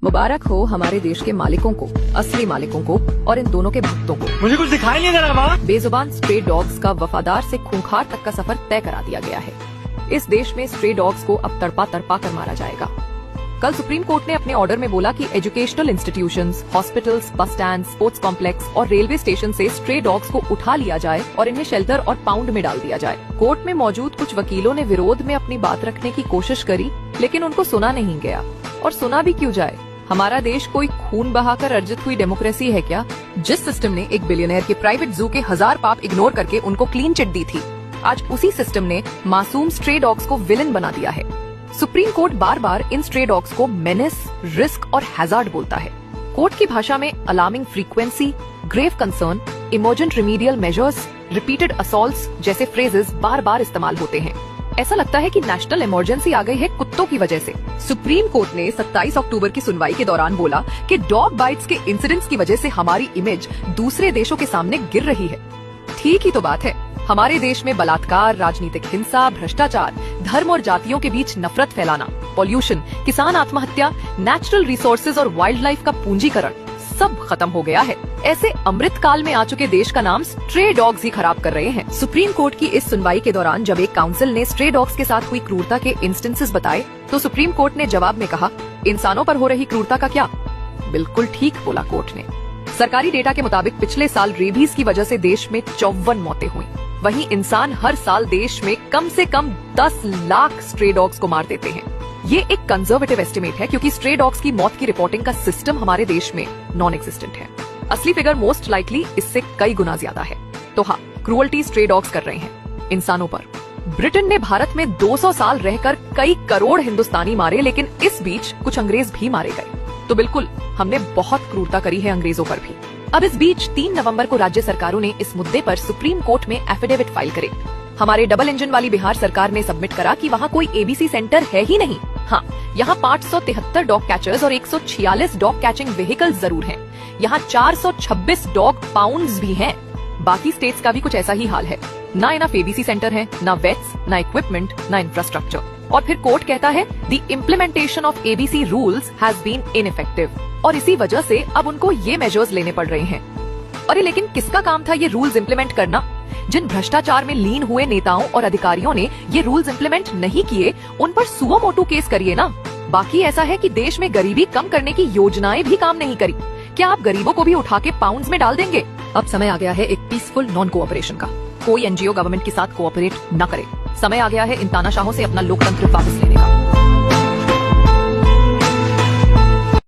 मुबारक हो हमारे देश के मालिकों को, असली मालिकों को और इन दोनों के भक्तों को। मुझे कुछ दिखाई नहीं दे रहा माँ। बेजुबान स्ट्रे डॉग्स का वफादार से खूंखार तक का सफर तय करा दिया गया है। इस देश में स्ट्रे डॉग्स को अब तड़पा तड़पा कर मारा जाएगा। कल सुप्रीम कोर्ट ने अपने ऑर्डर में बोला कि educational institutions, hospitals, bus stand, sports complex और रेलवे स्टेशन से स्ट्रे डॉग्स को उठा लिया जाए और इन्हें शेल्टर और पाउंड में डाल दिया जाए। कोर्ट में मौजूद कुछ वकीलों ने विरोध में अपनी बात रखने की कोशिश करी, लेकिन उनको सुना नहीं गया। और सुना भी क्यों जाए? हमारा देश कोई खून बहाकर अर्जित हुई डेमोक्रेसी है क्या? जिस सिस्टम ने एक बिलियनर के प्राइवेट जू के 1000 पाप इग्नोर करके उनको क्लीन चिट दी थी, आज उसी सिस्टम ने मासूम स्ट्रे डॉग्स को विलन बना दिया है। सुप्रीम कोर्ट बार बार इन स्ट्रे डॉग्स को मेनेस, रिस्क और हैजार्ड बोलता है। कोर्ट की भाषा में alarming frequency, grave concern, emergent remedial measures, repeated assaults जैसे फ्रेजेस बार बार इस्तेमाल होते हैं। ऐसा लगता है कि नेशनल इमरजेंसी आ गई है कुत्तों की वजह से। सुप्रीम कोर्ट ने 27 अक्टूबर की सुनवाई के दौरान बोला कि डॉग बाइट्स के इंसिडेंट्स की वजह से हमारी इमेज दूसरे देशों के सामने गिर रही है। ठीक ही तो बात है। हमारे देश में बलात्कार, राजनीतिक हिंसा, भ्रष्टाचार, धर्म और जातियों के बीच नफरत फैलाना, पॉल्यूशन, किसान आत्महत्या, नेचुरल रिसोर्सेज और वाइल्ड लाइफ का पूंजीकरण सब खत्म हो गया है। ऐसे अमृत काल में आ चुके देश का नाम स्ट्रे डॉग्स ही खराब कर रहे हैं। सुप्रीम कोर्ट की इस सुनवाई के दौरान जब एक काउंसिल ने स्ट्रे डॉग्स के साथ हुई क्रूरता के इंस्टेंसेस बताए, तो सुप्रीम कोर्ट ने जवाब में कहा, इंसानों पर हो रही क्रूरता का क्या? बिल्कुल ठीक बोला कोर्ट ने। सरकारी डेटा के मुताबिक पिछले साल रेबीज की वजह से देश में 54 मौतें हुई। वहीं इंसान हर साल देश में कम से कम 10 लाख स्ट्रे डॉग्स को मार देते हैं। ये एक कंजर्वेटिव एस्टिमेट है, क्योंकि स्ट्रे डॉग्स की मौत की रिपोर्टिंग का सिस्टम हमारे देश में नॉन एग्जिस्टेंट है। असली फिगर मोस्ट लाइकली इससे कई गुना ज्यादा है। तो हाँ, क्रूअल्टी स्ट्रे डॉग्स कर रहे हैं इंसानों पर। ब्रिटेन ने भारत में 200 साल रहकर कई करोड़ हिंदुस्तानी मारे, लेकिन इस बीच कुछ अंग्रेज भी मारे गए। तो बिल्कुल, हमने बहुत क्रूरता करी है अंग्रेजों पर भी। अब इस बीच 3 नवंबर को राज्य सरकारों ने इस मुद्दे पर सुप्रीम कोर्ट में एफिडेविट फाइल करे। हमारे डबल इंजन वाली बिहार सरकार ने सबमिट करा कि वहाँ कोई एबीसी सेंटर है ही नहीं। हाँ, यहाँ 573 डॉग कैचर्स और 146 डॉग कैचिंग व्हीकल्स जरूर हैं। यहाँ 426 डॉग पाउंड्स भी हैं। बाकी स्टेट्स का भी कुछ ऐसा ही हाल है। ना इनफ एबीसी सेंटर है, ना वेट्स, ना इक्विपमेंट, ना इंफ्रास्ट्रक्चर। और फिर कोर्ट कहता है the implementation of ABC rules has been ineffective, और इसी वजह से अब उनको ये मेजर्स लेने पड़ रहे हैं। अरे लेकिन किसका काम था ये रूल्स इम्प्लीमेंट करना? जिन भ्रष्टाचार में लीन हुए नेताओं और अधिकारियों ने ये रूल्स इम्प्लीमेंट नहीं किए, उन पर सुओ मोटू केस करिए ना। बाकी ऐसा है कि देश में गरीबी कम करने की योजनाएं भी काम नहीं करी। क्या आप गरीबों को भी उठा के पाउंड्स में डाल देंगे? अब समय आ गया है एक पीसफुल नॉन कोऑपरेशन का। कोई एनजीओ गवर्नमेंट के साथ कोऑपरेट न करे। समय आ गया है इन तानाशाहों से अपना लोकतंत्र वापस लेने का।